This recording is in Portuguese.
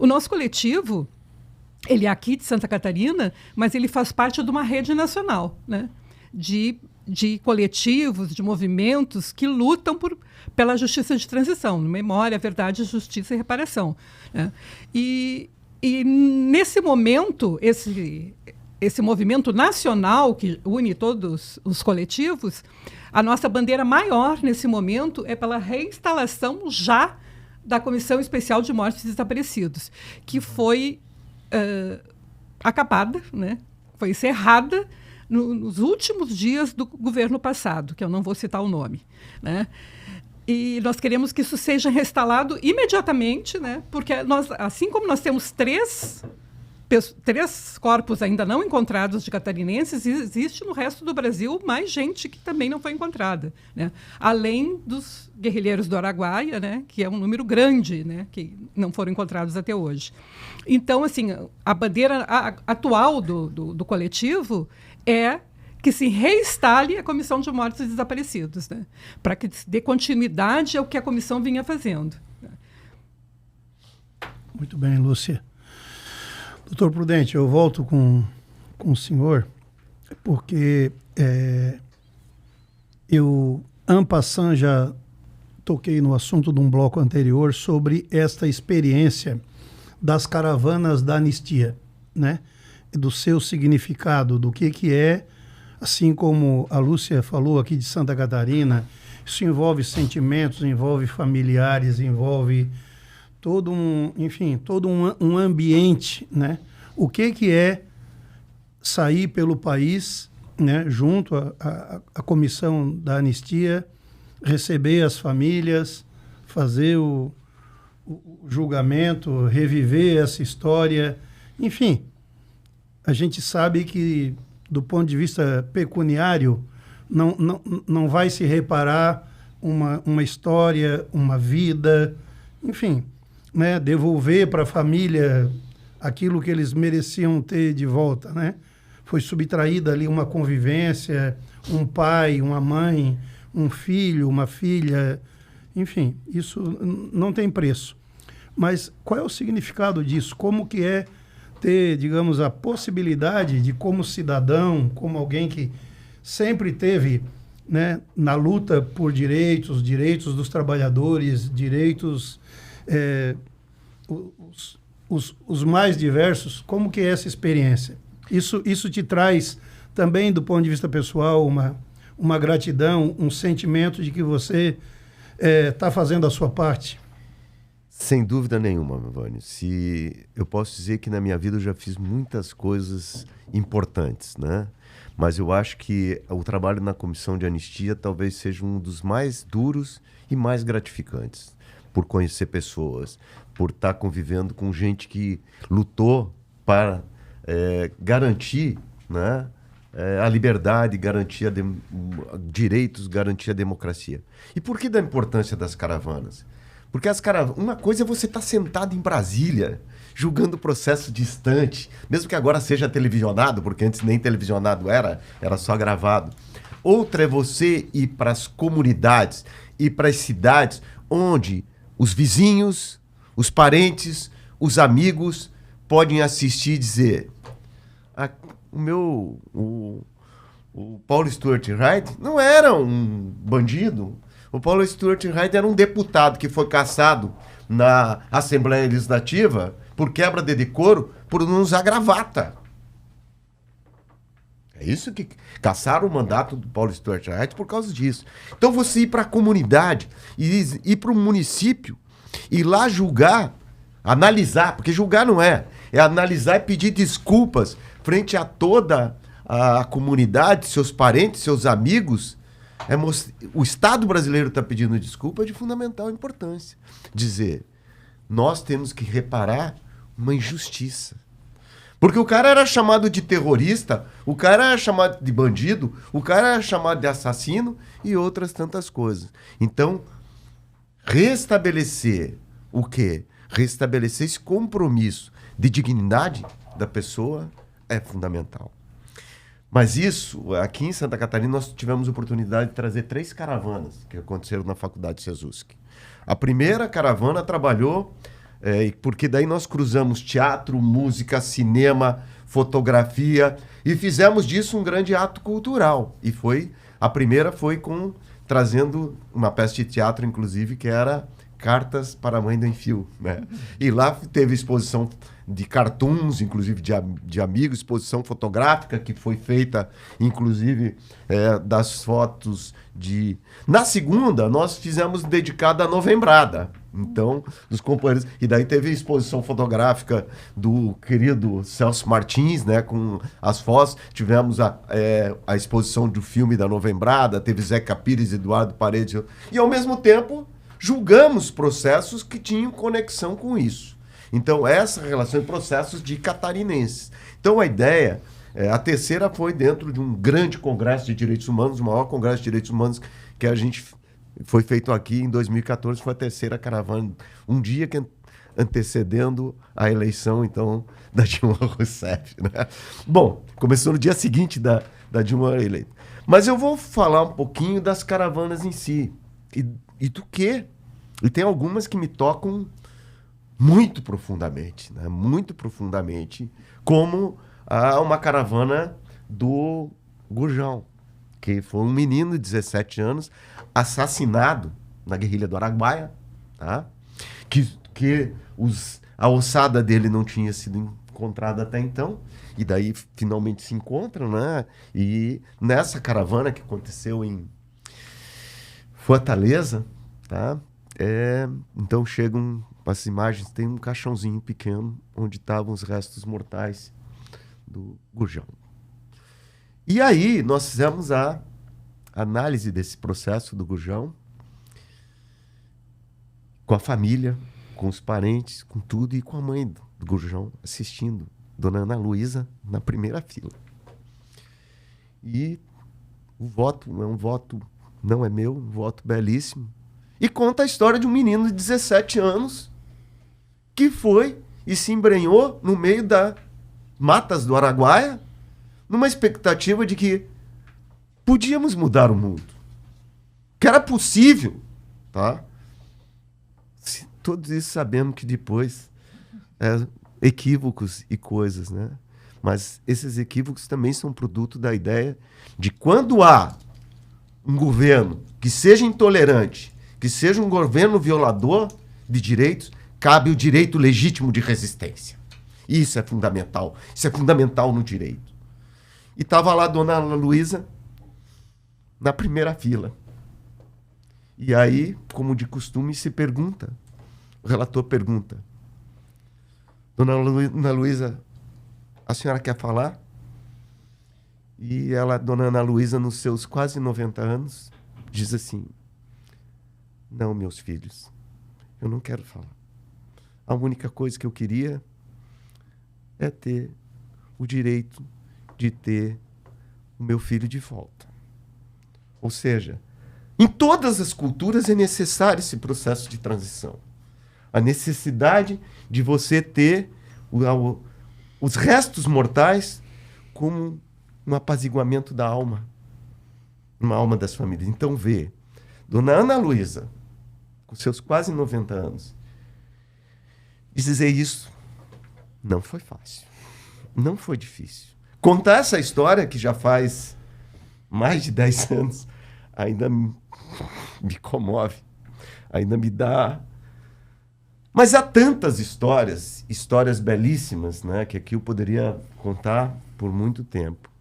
O nosso coletivo, ele é aqui de Santa Catarina, mas ele faz parte de uma rede nacional, né? De coletivos, de movimentos que lutam pela justiça de transição, memória, verdade, justiça e reparação, né? E nesse momento, esse movimento nacional que une todos os coletivos, a nossa bandeira maior nesse momento é pela reinstalação já da Comissão Especial de Mortos e Desaparecidos, que foi acabada, né? Foi encerrada nos últimos dias do governo passado, que eu não vou citar o nome, né? E nós queremos que isso seja reinstalado imediatamente, né? Porque nós, assim como nós temos três corpos ainda não encontrados de catarinenses, existe no resto do Brasil mais gente que também não foi encontrada, né? Além dos guerrilheiros do Araguaia, né? Que é um número grande, né? Que não foram encontrados até hoje. Então, assim, a bandeira atual do coletivo é que se reinstale a Comissão de Mortos e Desaparecidos, né? Para que dê continuidade ao que a comissão vinha fazendo. Muito bem, Lúcia. Doutor Prudente, eu volto com o senhor, porque eu, en passant, já toquei no assunto de um bloco anterior sobre esta experiência das caravanas da anistia, né? Do seu significado, do que é, assim como a Lúcia falou aqui de Santa Catarina, isso envolve sentimentos, envolve familiares, envolve todo um ambiente, né? O que é sair pelo país, né, junto à comissão da anistia, receber as famílias, fazer o julgamento, reviver essa história, enfim. A gente sabe que, do ponto de vista pecuniário, não vai se reparar uma história, uma vida, enfim, né, devolver para a família aquilo que eles mereciam ter de volta, né? Foi subtraída ali uma convivência, um pai, uma mãe, um filho, uma filha, enfim, isso não tem preço. Mas qual é o significado disso? Como que é ter, digamos, a possibilidade de, como cidadão, como alguém que sempre teve, né, na luta por direitos dos trabalhadores, direitos os mais diversos, como que é essa experiência? Isso te traz também, do ponto de vista pessoal, uma gratidão, um sentimento de que você está fazendo a sua parte? Sem dúvida nenhuma, Vânio. Eu posso dizer que na minha vida eu já fiz muitas coisas importantes, né? Mas eu acho que o trabalho na Comissão de Anistia talvez seja um dos mais duros e mais gratificantes, por conhecer pessoas, por estar convivendo com gente que lutou para garantir, né, a liberdade, garantir direitos, garantir a democracia. E por que da importância das caravanas? Porque uma coisa é você estar sentado em Brasília, julgando o processo distante, mesmo que agora seja televisionado, porque antes nem televisionado era só gravado. Outra é você ir para as comunidades e para as cidades onde os vizinhos, os parentes, os amigos podem assistir e dizer: o Paulo Stuart Wright não era um bandido. O Paulo Stuart Wright era um deputado que foi cassado na Assembleia Legislativa por quebra de decoro por não usar gravata. É isso que cassaram o mandato do Paulo Stuart Wright por causa disso. Então você ir para a comunidade, ir para o município, ir lá julgar, analisar, porque julgar não é analisar e pedir desculpas frente a toda a comunidade, seus parentes, seus amigos. O Estado brasileiro está pedindo desculpa, é de fundamental importância. Dizer, nós temos que reparar uma injustiça. Porque o cara era chamado de terrorista, o cara era chamado de bandido, o cara era chamado de assassino e outras tantas coisas. Então, restabelecer o quê? Restabelecer esse compromisso de dignidade da pessoa é fundamental. Mas isso, aqui em Santa Catarina, nós tivemos a oportunidade de trazer 3 caravanas que aconteceram na Faculdade Sesusc. A primeira caravana trabalhou Porque daí nós cruzamos teatro, música, cinema, fotografia e fizemos disso um grande ato cultural. E a primeira foi trazendo uma peça de teatro, inclusive, que era Cartas para a Mãe do Enfio, né? E lá teve exposição de cartoons, inclusive de amigos, exposição fotográfica que foi feita, inclusive, das fotos de... Na segunda, nós fizemos dedicada à Novembrada. Então, dos companheiros... E daí teve exposição fotográfica do querido Celso Martins, né, com as fotos. Tivemos a exposição do filme da Novembrada, teve Zeca Pires, Eduardo Paredes. E, ao mesmo tempo, julgamos processos que tinham conexão com isso. Então, essa relação de processos de catarinenses. Então, a ideia... a terceira foi dentro de um grande congresso de direitos humanos, o maior congresso de direitos humanos que a gente foi feito aqui em 2014, foi a terceira caravana, um dia antecedendo a eleição, então, da Dilma Rousseff, né? Bom, começou no dia seguinte da Dilma eleita. Mas eu vou falar um pouquinho das caravanas em si. E do quê? E tem algumas que me tocam muito profundamente, né? Muito profundamente, como uma caravana do Gurjão, que foi um menino de 17 anos assassinado na guerrilha do Araguaia, tá? Que a ossada dele não tinha sido encontrada até então, e daí finalmente se encontram, né? E nessa caravana que aconteceu em Fortaleza, tá? Então chegam as imagens, tem um caixãozinho pequeno onde estavam os restos mortais do Gurjão. E aí nós fizemos a análise desse processo do Gurjão com a família, com os parentes, com tudo, e com a mãe do Gurjão assistindo, Dona Ana Luísa, na primeira fila. E o voto é um voto, não é meu, um voto belíssimo. E conta a história de um menino de 17 anos que foi e se embrenhou no meio das matas do Araguaia, numa expectativa de que podíamos mudar o mundo. Que era possível, tá? Todos isso sabemos que depois equívocos e coisas, né? Mas esses equívocos também são produto da ideia de quando há um governo que seja intolerante, que seja um governo violador de direitos, cabe o direito legítimo de resistência. Isso é fundamental. Isso é fundamental no direito. E estava lá a Dona Ana Luísa na primeira fila. E aí, como de costume, o relator pergunta: Dona Ana Luísa, a senhora quer falar? E Dona Ana Luísa, nos seus quase 90 anos, diz assim: não, meus filhos, eu não quero falar. A única coisa que eu queria é ter o direito de ter o meu filho de volta. Ou seja, em todas as culturas é necessário esse processo de transição. A necessidade de você ter os restos mortais como um apaziguamento da alma, uma alma das famílias. Então, Dona Ana Luísa, com seus quase 90 anos, dizer isso não foi fácil. Não foi difícil. Contar essa história, que já faz mais de 10 anos, ainda me comove, ainda me dá... Mas há tantas histórias belíssimas, né, que aqui eu poderia contar por muito tempo.